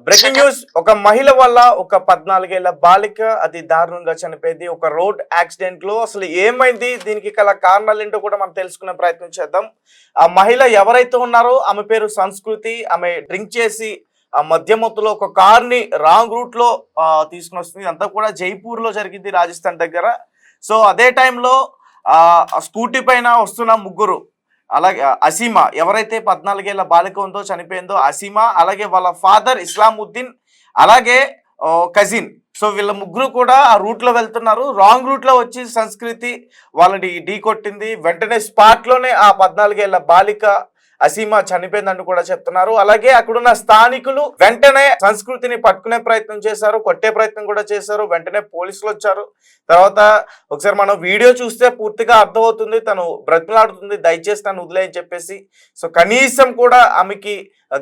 Breaking news. ఒక మహిళ వల్ల ఒక 14 ఏళ్ల బాలిక అతి దారుణంగా చనిపోయింది ఒక రోడ్ యాక్సిడెంట్ లో. అసలు ఏమైంది, దీనికి గల కారణాలు ఏంటో కూడా మనం తెలుసుకునే ప్రయత్నం చేద్దాం. ఆ మహిళ ఎవరైతే ఉన్నారో ఆమె పేరు సంస్కృతి. ఆమె డ్రింక్ చేసి ఆ మధ్యమత్తులో ఒక కార్ ని రాంగ్ రూట్ లో తీసుకుని వస్తుంది. అంతా కూడా జైపూర్ లో జరిగింది, రాజస్థాన్ దగ్గర. సో అదే టైంలో స్కూటీ పైన వస్తున్న ముగ్గురు, అలాగే అసీమా ఎవరైతే 14 ఏళ్ల బాలిక ఉందో చనిపోయిందో అసీమా, అలాగే వాళ్ళ ఫాదర్ ఇస్లాముద్దీన్, అలాగే కజిన్. సో వీళ్ళ ముగ్గురు కూడా ఆ రూట్ లో వెళ్తున్నారు. రాంగ్ రూట్ లో వచ్చి సంస్కృతి వాళ్ళని ఢీ కొట్టింది. వెంటనే స్పాట్ లోనే ఆ 14 ఏళ్ల బాలిక అసీమా చనిపోయిందని కూడా చెప్తున్నారు. అలాగే అక్కడున్న స్థానికులు వెంటనే సంస్కృతిని పట్టుకునే ప్రయత్నం చేశారు, కొట్టే ప్రయత్నం కూడా చేశారు. వెంటనే పోలీసులు వచ్చారు. తర్వాత ఒకసారి మనం వీడియో చూస్తే పూర్తిగా అర్థమవుతుంది, తను బ్రతిమలాడుతుంది, దయచేసి తను వదిలేయని చెప్పేసి. సో కనీసం కూడా ఆమెకి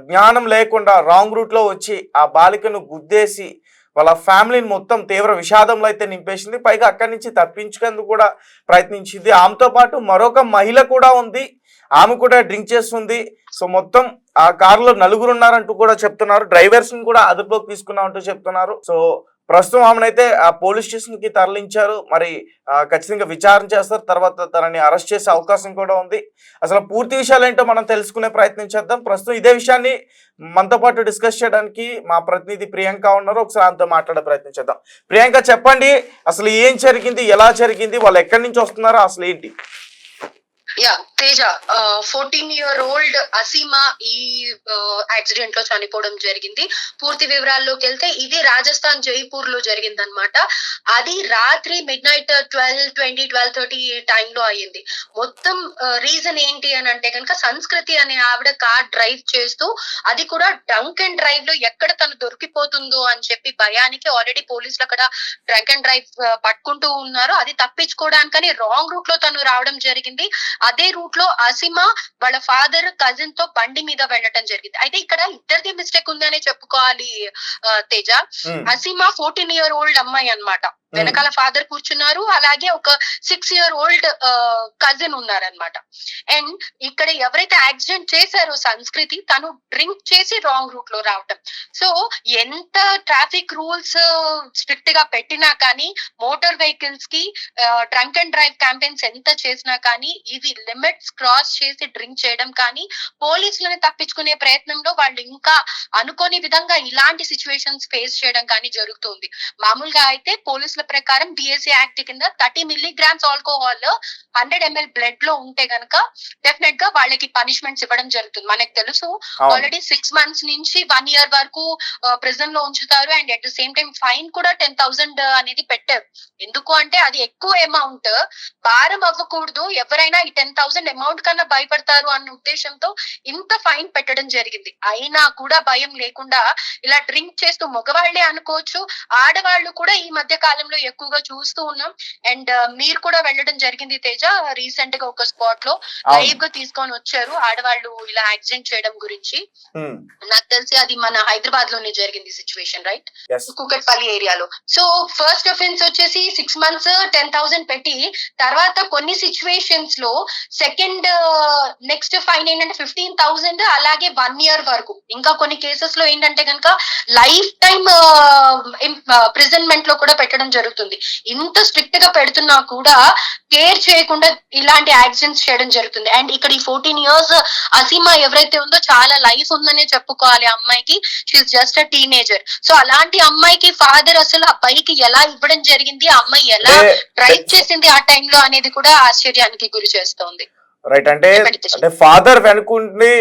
జ్ఞానం లేకుండా రాంగ్ రూట్ లో వచ్చి ఆ బాలికను గుద్దేసి వాళ్ళ ఫ్యామిలీని మొత్తం తీవ్ర విషాదంలో అయితే నింపేసింది. పైగా అక్కడి నుంచి తప్పించుకేందుకు కూడా ప్రయత్నించింది. ఆమెతో పాటు మరొక మహిళ కూడా ఉంది, ఆమె కూడా డ్రింక్ చేస్తుంది. సో మొత్తం ఆ కారులో నలుగురు ఉన్నారంటూ కూడా చెప్తున్నారు. డ్రైవర్స్ ని కూడా అదుపులోకి తీసుకున్నామంటూ చెప్తున్నారు. సో ప్రస్తుతం ఆమెనైతే ఆ పోలీస్ స్టేషన్ కి తరలించారు. మరి ఖచ్చితంగా విచారణ చేస్తారు, తర్వాత తనని అరెస్ట్ చేసే అవకాశం కూడా ఉంది. అసలు పూర్తి విషయాలు ఏంటో మనం తెలుసుకునే ప్రయత్నం చేద్దాం. ప్రస్తుతం ఇదే విషయాన్ని మనతో పాటు డిస్కస్ చేయడానికి మా ప్రతినిధి ప్రియాంక ఉన్నారు. ఒకసారి ఆమెతో మాట్లాడే ప్రయత్నం చేద్దాం. ప్రియాంక, చెప్పండి, అసలు ఏం జరిగింది, ఎలా జరిగింది, వాళ్ళు ఎక్కడి నుంచి వస్తున్నారో అసలు ఏంటి? యా తేజ, 14-year-old అసీమా ఈ యాక్సిడెంట్ లో చనిపోవడం జరిగింది. పూర్తి వివరాల్లోకి వెళ్తే ఇది రాజస్థాన్ జైపూర్ లో జరిగింది అనమాట. అది రాత్రి మిడ్-నైట్ 12:30 టైంలో అయ్యింది. మొత్తం రీజన్ ఏంటి అని అంటే కనుక సంస్కృతి అనే ఆవిడ కార్ డ్రైవ్ చేస్తూ, అది కూడా డ్రంక్ అండ్ డ్రైవ్ లో ఎక్కడ తను దొరికిపోతుందో అని చెప్పి భయానికి ఆల్రెడీ పోలీసులు అక్కడ డ్రంక్ అండ్ డ్రైవ్ పట్టుకుంటూ ఉన్నారు. అది తప్పించుకోవడానికని రాంగ్ రూట్ లో తను రావడం జరిగింది. అదే రూట్ లో అసీమా వాళ్ళ ఫాదర్ కజిన్ తో బండి మీద వెళ్ళటం జరిగింది. అయితే ఇక్కడ ఇద్దరిది మిస్టేక్ ఉందనే చెప్పుకోవాలి తేజ. అసీమా 14-year-old అమ్మాయి అన్నమాట. వెనకాల ఫాదర్ కూర్చున్నారు, అలాగే ఒక 6-year-old కజిన్ ఉన్నారనమాట. అండ్ ఇక్కడ ఎవరైతే యాక్సిడెంట్ చేశారో సంస్కృతి, తను డ్రింక్ చేసి రాంగ్ రూట్ లో రావటం. సో ఎంత ట్రాఫిక్ రూల్స్ స్ట్రిక్ట్ గా పెట్టినా కానీ, మోటార్ వెహికల్స్ కి డ్రంక్ అండ్ డ్రైవ్ క్యాంపెయిన్స్ ఎంత చేసినా కానీ, ఇవి లిమిట్స్ క్రాస్ చేసి డ్రింక్ చేయడం కానీ, పోలీసులను తప్పించుకునే ప్రయత్నంలో వాళ్ళు ఇంకా అనుకోని విధంగా ఇలాంటి సిచ్యువేషన్స్ ఫేస్ చేయడం కానీ జరుగుతుంది. మామూలుగా అయితే పోలీసుల ప్రకారం BSE యాక్ట్ కింద 30 milligrams ఆల్కహాల్ 100 ml బ్లడ్ లో ఉంటే గనక డెఫినెట్ గా వాళ్ళకి పనిష్మెంట్స్ ఇవ్వడం జరుగుతుంది. మనకు తెలుసు ఆల్రెడీ 6 months నుంచి 1 year వరకు ప్రిజన్ లో ఉంచుతారు. And at the same time fine కూడా 10,000 అనేది పెట్టారు. ఎందుకు అంటే అది ఎక్కువ అమౌంట్, భారం అవ్వకూడదు, ఎవరైనా ఈ 10,000 అమౌంట్ కన్నా భయపడతారు అన్న ఉద్దేశంతో ఇంత ఫైన్ పెట్టడం జరిగింది. అయినా కూడా భయం లేకుండా ఇలా డ్రింక్ చేస్తూ, మగవాళ్లే అనుకోవచ్చు, ఆడవాళ్లు కూడా ఈ మధ్య కాలంలో ఎక్కువగా చూస్తూ ఉన్నాం. అండ్ మీరు కూడా వెళ్ళడం జరిగింది తేజ, రీసెంట్ గా ఒక స్పాట్ లో లైవ్ గా తీసుకొని వచ్చారు ఆడవాళ్ళు ఇలా యాక్సిడెంట్ చేయడం గురించి. నాకు తెలిసి అది మన హైదరాబాద్ లోనే జరిగింది సిచ్యువేషన్, రైట్? కుకట్పల్లి ఏరియాలో. సో ఫస్ట్ అఫెన్స్ వచ్చేసి 6 months 10,000 పెట్టి, తర్వాత కొన్ని సిచ్యువేషన్స్ లో సెకండ్ నెక్స్ట్ ఫైన్ ఏంటంటే 15,000, అలాగే 1 year వరకు. ఇంకా కొన్ని కేసెస్ లో ఏంటంటే కనుక లైఫ్ టైమ్ ప్రిజన్మెంట్ లో కూడా పెట్టడం జరుగుతుంది. ఇంత స్ట్రిక్ట్ గా పెడుతున్నా కూడా కేర్ చేయకుండా ఇలాంటి యాక్సిడెంట్స్ చేయడం జరుగుతుంది. అండ్ ఇక్కడ ఈ 14 years అసీమా ఎవరైతే ఉందో చాలా లైఫ్ ఉందనే చెప్పుకోవాలి. అమ్మాయికి she is just a teenager. So అలాంటి అమ్మాయికి ఫాదర్ అసలు ఆ బైక్ ఎలా ఇవ్వడం జరిగింది, ఆ అమ్మాయి ఎలా డ్రైవ్ చేసింది ఆ టైంలో అనేది కూడా ఆశ్చర్యానికి గురి చేస్తోంది. రైట్, అంటే ఫాదర్ వెనుకుండి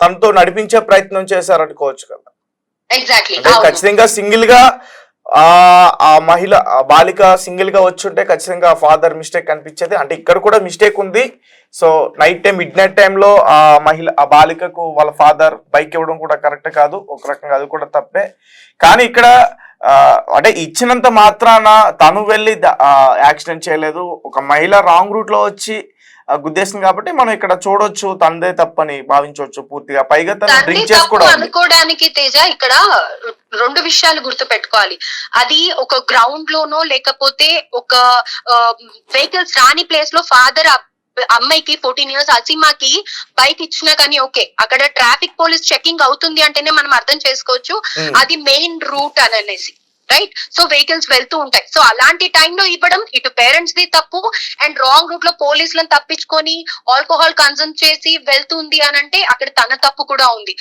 తనతో నడిపించే ప్రయత్నం చేశారు అనుకోవచ్చు కదా. ఎగ్జాక్ట్లీ, ఖచ్చితంగా సింగిల్ గా ఆ మహిళ, ఆ బాలిక సింగిల్ గా వచ్చుంటే ఖచ్చితంగా ఫాదర్ మిస్టేక్ కనిపించేది. అంటే ఇక్కడ కూడా మిస్టేక్ ఉంది. So night time, mid night టైంలో ఆ మహిళ, ఆ బాలికకు వాళ్ళ ఫాదర్ బైక్ ఇవ్వడం కూడా కరెక్ట్ కాదు, ఒక రకంగా అది కూడా తప్పే. కానీ ఇక్కడ అంటే ఇచ్చినంత మాత్రాన తను వెళ్ళి యాక్సిడెంట్ చేయలేదు. ఒక మహిళ రాంగ్ రూట్ లో వచ్చి గుద్దేశం కాబట్టి మనం ఇక్కడ చూడొచ్చు తనదే తప్పని భావించవచ్చు పూర్తిగా. పైగా తను డ్రింక్ చేసుకోవడం అనుకోవడానికి తేజ ఇక్కడ 2 విషయాలు గుర్తు పెట్టుకోవాలి. అది ఒక గ్రౌండ్ లోనో లేకపోతే ఒక వెహికల్స్ రాని ప్లేస్ లో ఫాదర్ అమ్మాయికి 14 ఇయర్స్ అసీమాకి బైక్ ఇచ్చినా కానీ ఓకే, అక్కడ ట్రాఫిక్ పోలీస్ చెకింగ్ అవుతుంది అంటేనే మనం అర్థం చేసుకోవచ్చు అది మెయిన్ రూట్ అని అనేసి, రైట్? సో వెహికల్స్ వెళ్తూ ఉంటాయి. సో అలాంటి టైంలో ఇవ్వడం ఇటు పేరెంట్స్ ది తప్పు, అండ్ రాంగ్ రూట్ లో పోలీసులను తప్పించుకొని ఆల్కహాల్ కన్సూమ్ చేసి వెళ్తుంది అని అంటే అక్కడ తన తప్పు కూడా ఉంది.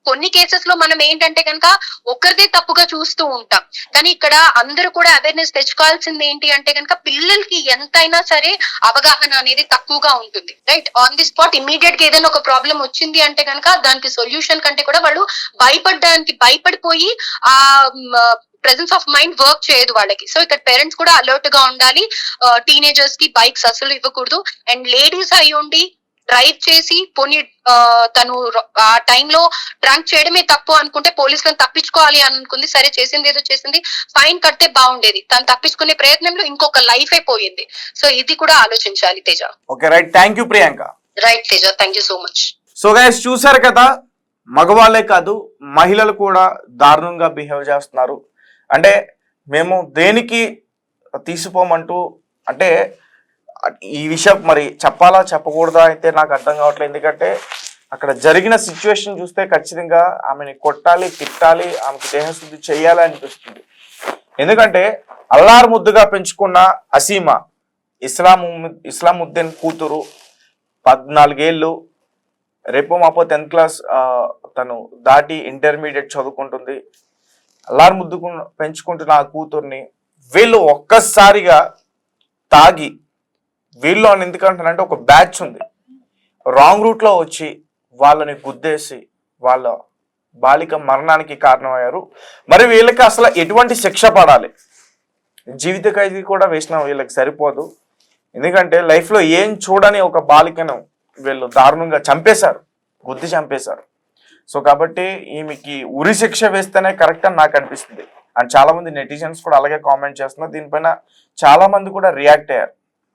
కొన్ని కేసెస్ లో మనం ఏంటంటే కనుక ఒక్కరిదే తప్పుగా చూస్తూ ఉంటాం, కానీ ఇక్కడ అందరూ కూడా అవేర్నెస్ తెచ్చుకోవాల్సింది ఏంటి అంటే కనుక పిల్లలకి ఎంతైనా సరే అవగాహన అనేది తక్కువగా ఉంటుంది, right? On the spot immediate గా ఏదైనా ఒక ప్రాబ్లం వచ్చింది అంటే కనుక దానికి సొల్యూషన్ కంటే కూడా వాళ్ళు భయపడిపోయి ఆ ప్రెసెన్స్ ఆఫ్ మైండ్ వర్క్ చేయదు వాళ్ళకి. సో ఇక్కడ పేరెంట్స్ కూడా అలర్ట్ గా ఉండాలి. టీనేజర్స్ కి బైక్స్ అసలు ఇవ్వకూడదు. అండ్ లేడీస్ అయి ఉండి డ్రైవ్ చేసి పోనీ తను ఆ టైంలో డ్రంక్ చేయడమే తప్పు అనుకుంటే పోలీసులను తప్పించుకోవాలి అనుకుంది, సరే చేసింది ఏదో చేసింది, ఫైన్ కడితే బాగుండేది. తను తప్పించుకునే ప్రయత్నంలో ఇంకొక లైఫ్ అయిపోయింది. సో ఇది కూడా ఆలోచించాలి Teja. Okay right, thank you Priyanka. Right Teja, thank you so much. So guys చూసారు కదా, మగవాళ్ళే కాదు మహిళలు కూడా దారుణంగా బిహేవ్ చేస్తున్నారు. అంటే మేము దేనికి తీసిపోమంటూ, అంటే ఈ విషయం మరి చెప్పాలా చెప్పకూడదా అయితే నాకు అర్థం కావట్లేదు. ఎందుకంటే అక్కడ జరిగిన సిచ్యువేషన్ చూస్తే ఖచ్చితంగా ఆమెని కొట్టాలి, తిట్టాలి, ఆమెకు దేహశుద్ధి చేయాలి అనిపిస్తుంది. ఎందుకంటే అల్లారు ముద్దుగా పెంచుకున్న అసీమా ఇస్లాముద్దీన్ కూతురు, 14 ఏళ్ళు, రేపు మాపో 10th క్లాస్ తను దాటి ఇంటర్మీడియట్ చదువుకుంటుంది. అల్లారు ముద్దుకు పెంచుకుంటున్న ఆ కూతుర్ని వీళ్ళు ఒక్కసారిగా తాగి, వీళ్ళు అని ఎందుకంటానంటే ఒక బ్యాచ్ ఉంది, రాంగ్ రూట్లో వచ్చి వాళ్ళని గుద్దేసి వాళ్ళ బాలిక మరణానికి కారణమయ్యారు. మరి వీళ్ళకి అసలు ఎటువంటి శిక్ష పడాలి? జీవిత ఖైదీ కూడా వేసిన వీళ్ళకి సరిపోదు. ఎందుకంటే లైఫ్లో ఏం చూడని ఒక బాలికను వీళ్ళు దారుణంగా చంపేశారు, గుద్ది చంపేశారు. సో కాబట్టి ఈమెకి ఉరి శిక్ష వేస్తేనే కరెక్ట్ అని నాకు అనిపిస్తుంది. అండ్ చాలా మంది నెటిజన్స్ కూడా అలాగే కామెంట్ చేస్తున్నారు. దీనిపైన చాలా మంది కూడా రియాక్ట్ అయ్యారు.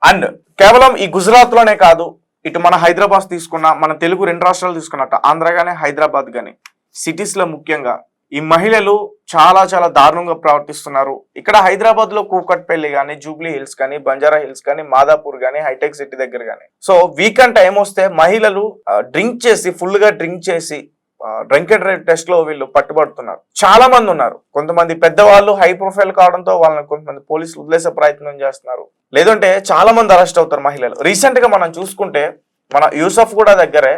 అండ్ కేవలం ఈ గుజరాత్ లోనే కాదు, ఇటు మన హైదరాబాద్ తీసుకున్నా, మన తెలుగు 2 రాష్ట్రాలు తీసుకున్నట్టు ఆంధ్ర కానీ హైదరాబాద్ కానీ సిటీస్ లో ముఖ్యంగా ఈ మహిళలు చాలా చాలా దారుణంగా ప్రవర్తిస్తున్నారు. ఇక్కడ హైదరాబాద్ లో కూకట్పల్లి కానీ, జూబ్లీ హిల్స్ కానీ, బంజారా హిల్స్ కానీ, మాదాపూర్ కానీ, హైటెక్ సిటీ దగ్గర కానీ, సో వీకెండ్ టైం వస్తే మహిళలు డ్రింక్ చేసి, ఫుల్ గా డ్రింక్ చేసి డ్రింక్ అండ్ డ్రైవ్ టెస్ట్ లో వీళ్ళు పట్టుబడుతున్నారు. చాలా మంది ఉన్నారు. కొంతమంది పెద్దవాళ్ళు హై ప్రొఫైల్ కావడంతో వాళ్ళని కొంతమంది పోలీసులు వదిలేసే ప్రయత్నం చేస్తున్నారు. లేదంటే చాలా మంది అరెస్ట్ అవుతారు మహిళలు. రీసెంట్ గా మనం చూసుకుంటే మన యూసఫ్ కూడా దగ్గరే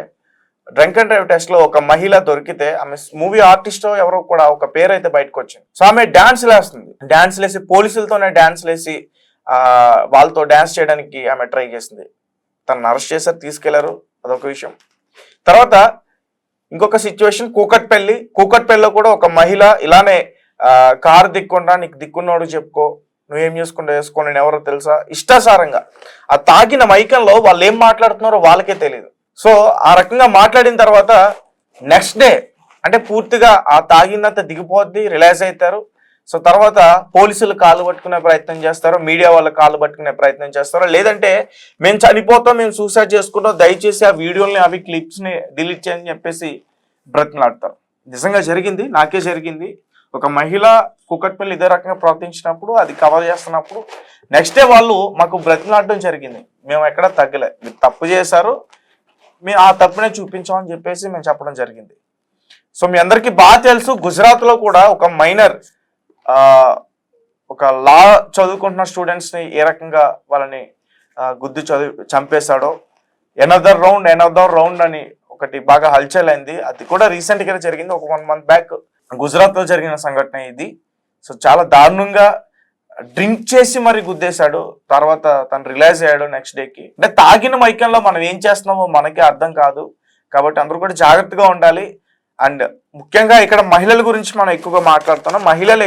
డ్రింక్ అండ్ డ్రైవ్ టెస్ట్ లో ఒక మహిళ దొరికితే, ఆమె మూవీ ఆర్టిస్ట్ ఎవరో కూడా ఒక పేరు అయితే బయటకు వచ్చింది. సో ఆమె డాన్స్ లేస్తుంది, డాన్స్ లేసి పోలీసులతోనే డాన్స్ లేసి వాళ్ళతో డాన్స్ చేయడానికి ఆమె ట్రై చేసింది. తనను అరెస్ట్ చేశారు, తీసుకెళ్లారు, అదొక విషయం. తర్వాత ఇంకొక సిచ్యువేషన్ కూకట్పల్లిలో కూడా ఒక మహిళ ఇలానే కారు దిక్కుండా, నీకు దిక్కున్నోడు చెప్పుకో, నువ్వేం చేసుకుంటా చేసుకో, నేను ఎవరో తెలుసా, ఇష్టాసారంగా ఆ తాగిన మైకంలో వాళ్ళు ఏం మాట్లాడుతున్నారో వాళ్ళకే తెలియదు. సో ఆ రకంగా మాట్లాడిన తర్వాత నెక్స్ట్ డే అంటే పూర్తిగా ఆ తాగినంత దిగిపోద్ది, రిలైజ్ అవుతారు. సో తర్వాత పోలీసులు కాళ్ళు పట్టుకునే ప్రయత్నం చేస్తారు, మీడియా వాళ్ళ కాళ్ళు పట్టుకునే ప్రయత్నం చేస్తారు. లేదంటే మేము చనిపోతాం, మేము సూసైడ్ చేసుకుంటాం, దయచేసి ఆ వీడియోని, అవి క్లిప్స్ని డిలీట్ చేయని చెప్పేసి బ్రతిమలాడతారు. నిజంగా జరిగింది, నాకే జరిగింది. ఒక మహిళ కూకట్పల్లి ఇదే రకంగా ప్రవర్తించినప్పుడు, అది కవర్ చేస్తున్నప్పుడు నెక్స్ట్ డే వాళ్ళు మాకు బ్రతిమలాడడం జరిగింది. మేము ఎక్కడ తగ్గలే, మీరు తప్పు చేశారు, మేము ఆ తప్పునే చూపించామని చెప్పేసి మేము చెప్పడం జరిగింది. సో మీ అందరికీ బాగా తెలుసు, గుజరాత్లో కూడా ఒక మైనర్ ఒక లా చదువుకుంటున్న స్టూడెంట్స్ని ఏ రకంగా వాళ్ళని గుద్ది చంపేశాడో. ఎనదర్ రౌండ్ అని ఒకటి బాగా హల్చల్ అయింది. అది కూడా రీసెంట్గా జరిగింది, ఒక 1 month బ్యాక్ గుజరాత్లో జరిగిన సంఘటన ఇది. సో చాలా దారుణంగా డ్రింక్ చేసి మరి గుద్దేశాడు. తర్వాత తను రిలైజ్ అయ్యాడు నెక్స్ట్ డేకి. అంటే తాగిన మైకంలో మనం ఏం చేస్తున్నామో మనకే అర్థం కాదు. కాబట్టి అందరూ కూడా జాగ్రత్తగా ఉండాలి. అండ్ ముఖ్యంగా ఇక్కడ మహిళల గురించి మనం ఎక్కువగా మాట్లాడుతున్నాం. మహిళలు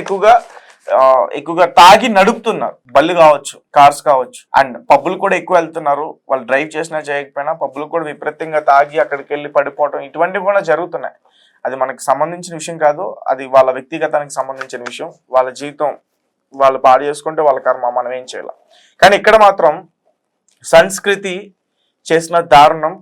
ఎక్కువగా తాగి నడుపుతున్నారు, బళ్ళు కావచ్చు, కార్స్ కావచ్చు. అండ్ పబ్బులు కూడా ఎక్కువ వెళ్తున్నారు. వాళ్ళు డ్రైవ్ చేసినా చేయకపోయినా పబ్బులు కూడా విపరీతంగా తాగి అక్కడికి వెళ్ళి పడిపోవటం, ఇటువంటివి కూడా జరుగుతున్నాయి. అది మనకు సంబంధించిన విషయం కాదు, అది వాళ్ళ వ్యక్తిగతానికి సంబంధించిన విషయం. వాళ్ళ జీవితం వాళ్ళు పాడు చేసుకుంటే వాళ్ళ కర్మ, మనం ఏం చేయాలి. కానీ ఇక్కడ మాత్రం సంస్కృతి చేసిన దారుణం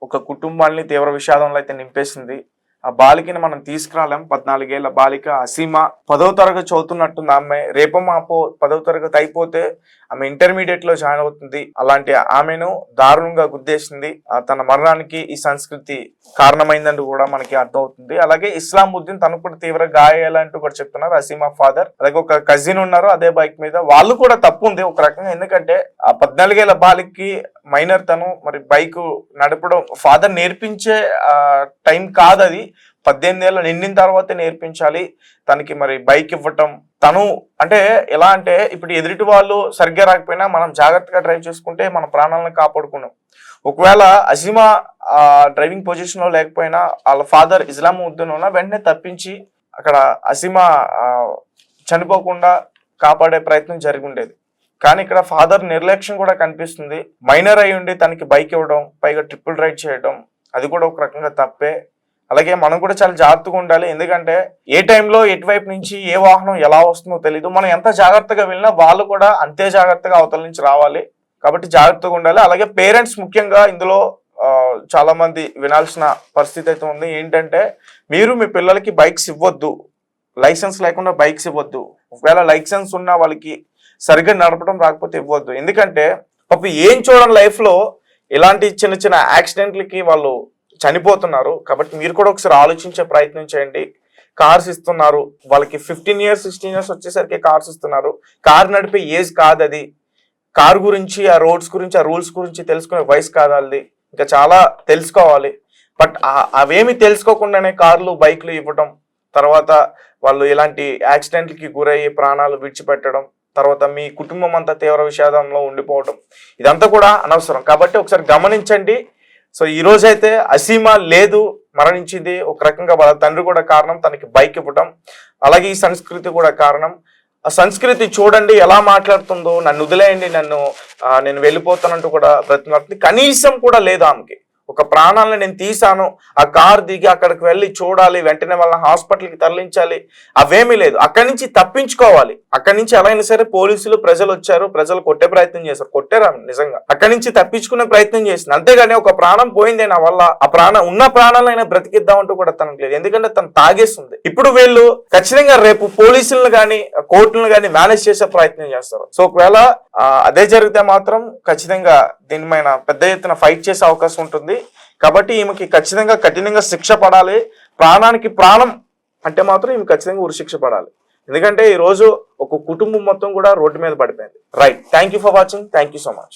ఒక కుటుంబాన్ని తీవ్ర విషాదంలో అయితే నింపేసింది. ఆ బాలికని మనం తీసుకురాలేం. 14 ఏళ్ల బాలిక అసీమా 10వ తరగతి చదువుతున్నట్టుంది ఆ అమ్మాయి. రేపో మాపో 10వ తరగతి అయిపోతే ఆమె ఇంటర్మీడియట్ లో జాయిన్ అవుతుంది. అలాంటి ఆమెను దారుణంగా గుద్దేసింది. తన మరణానికి ఈ సంస్కృతి కారణమైందని కూడా మనకి అర్థమవుతుంది. అలాగే ఇస్లాముద్దీన్ తను కూడా తీవ్ర గాయాలంటూ కూడా చెప్తున్నారు అసీమా ఫాదర్. అలాగే ఒక కజిన్ ఉన్నారు అదే బైక్ మీద, వాళ్ళు కూడా తప్పు ఉంది ఒక రకంగా. ఎందుకంటే ఆ 14 ఏళ్ల బాలికకి మైనర్ తను, మరి బైక్ నడపడం ఫాదర్ నేర్పించే టైం కాదు అది. 18 ఏళ్ళు నిండిన తర్వాతే నేర్పించాలి తనకి మరి బైక్ ఇవ్వటం. తను అంటే ఎలా అంటే ఇప్పుడు ఎదుటి వాళ్ళు సరిగ్గా రాకపోయినా మనం జాగ్రత్తగా డ్రైవ్ చేసుకుంటే మన ప్రాణాలను కాపాడుకున్నాం. ఒకవేళ అసీమా డ్రైవింగ్ పొజిషన్ లో లేకపోయినా వాళ్ళ ఫాదర్ ఇస్లాముద్దీన్ ఉన్న వెంటనే తప్పించి అక్కడ అసీమా చనిపోకుండా కాపాడే ప్రయత్నం జరిగి ఉండేది. కానీ ఇక్కడ ఫాదర్ నిర్లక్ష్యం కూడా కనిపిస్తుంది. మైనర్ అయి ఉండి తనకి బైక్ ఇవ్వడం, పైగా ట్రిపుల్ రైడ్ చేయడం, అది కూడా ఒక రకంగా తప్పే. అలాగే మనం కూడా చాలా జాగ్రత్తగా ఉండాలి. ఎందుకంటే ఏ టైంలో ఎటువైపు నుంచి ఏ వాహనం ఎలా వస్తుందో తెలీదు. మనం ఎంత జాగ్రత్తగా వెళ్ళినా వాళ్ళు కూడా అంతే జాగ్రత్తగా అవతల నుంచి రావాలి. కాబట్టి జాగ్రత్తగా ఉండాలి. అలాగే పేరెంట్స్ ముఖ్యంగా ఇందులో చాలా మంది వినాల్సిన పరిస్థితి అయితే ఉంది. ఏంటంటే మీరు మీ పిల్లలకి బైక్స్ ఇవ్వద్దు, లైసెన్స్ లేకుండా బైక్స్ ఇవ్వద్దు. ఒకవేళ లైసెన్స్ ఉన్న వాళ్ళకి సరిగ్గా నడపడం రాకపోతే ఇవ్వద్దు. ఎందుకంటే పాపం ఏం చూడండి లైఫ్ లో ఇలాంటి చిన్న చిన్న యాక్సిడెంట్లకి వాళ్ళు చనిపోతున్నారు. కాబట్టి మీరు కూడా ఒకసారి ఆలోచించే ప్రయత్నం చేయండి. కార్స్ ఇస్తున్నారు వాళ్ళకి 15 years 16 years వచ్చేసరికి కార్స్ ఇస్తున్నారు. కార్ నడిపే ఏజ్ కాదు అది. కార్ గురించి, ఆ రోడ్స్ గురించి, ఆ రూల్స్ గురించి తెలుసుకునే వయసు కాదు అది. ఇంకా చాలా తెలుసుకోవాలి. బట్ అవేమి తెలుసుకోకుండానే కార్లు బైక్లు ఇవ్వడం, తర్వాత వాళ్ళు ఇలాంటి యాక్సిడెంట్లకి గురయ్యి ప్రాణాలు విడిచిపెట్టడం, తర్వాత మీ కుటుంబం అంతా తీవ్ర విషాదంలో ఉండిపోవడం, ఇదంతా కూడా అనవసరం. కాబట్టి ఒకసారి గమనించండి. సో ఈ రోజైతే అసీమా లేదు, మరణించింది. ఒక రకంగా వాళ్ళ తండ్రి కూడా కారణం, తనకి బైక్ ఇవ్వడం. అలాగే ఈ సంస్కృతి కూడా కారణం. ఆ సంస్కృతి చూడండి ఎలా మాట్లాడుతుందో, నన్ను వదిలేయండి, నేను వెళ్ళిపోతానంటూ కూడా బ్రతిమాడుతుంది. కనీసం కూడా లేదు ఆమెకి. ఒక ప్రాణాలను నేను తీసాను, ఆ కార్ దిగి అక్కడికి వెళ్ళి చూడాలి, వెంటనే వాళ్ళని హాస్పిటల్కి తరలించాలి, అవేమీ లేదు. అక్కడి నుంచి తప్పించుకోవాలి. అక్కడి నుంచి ఎలా అయినా సరే పోలీసులు, ప్రజలు వచ్చారు, ప్రజలు కొట్టే ప్రయత్నం చేశారు, కొట్టారు నిజంగా. అక్కడి నుంచి తప్పించుకునే ప్రయత్నం చేసింది. అంతేగాని ఒక ప్రాణం పోయిందే నా వల్ల, ఆ ఉన్న ప్రాణాలైనా బ్రతికిద్దామంటూ కూడా తనకు లేదు. ఎందుకంటే తను తాగేస్తుంది. ఇప్పుడు వీళ్ళు ఖచ్చితంగా రేపు పోలీసులను కానీ కోర్టులను కానీ మేనేజ్ చేసే ప్రయత్నం చేస్తారు. సో ఒకవేళ అదే జరిగితే మాత్రం ఖచ్చితంగా దీని పైన పెద్ద ఎత్తున ఫైట్ చేసే అవకాశం ఉంటుంది. కాబట్టి ఈమెకి ఖచ్చితంగా కఠినంగా శిక్ష పడాలి. ప్రాణానికి ప్రాణం అంటే మాత్రం ఈమె ఖచ్చితంగా ఉరిశిక్ష పడాలి. ఎందుకంటే ఈ రోజు ఒక కుటుంబం మొత్తం కూడా రోడ్డు మీద పడిపోయింది. Right, thank you for watching. Thank you so much.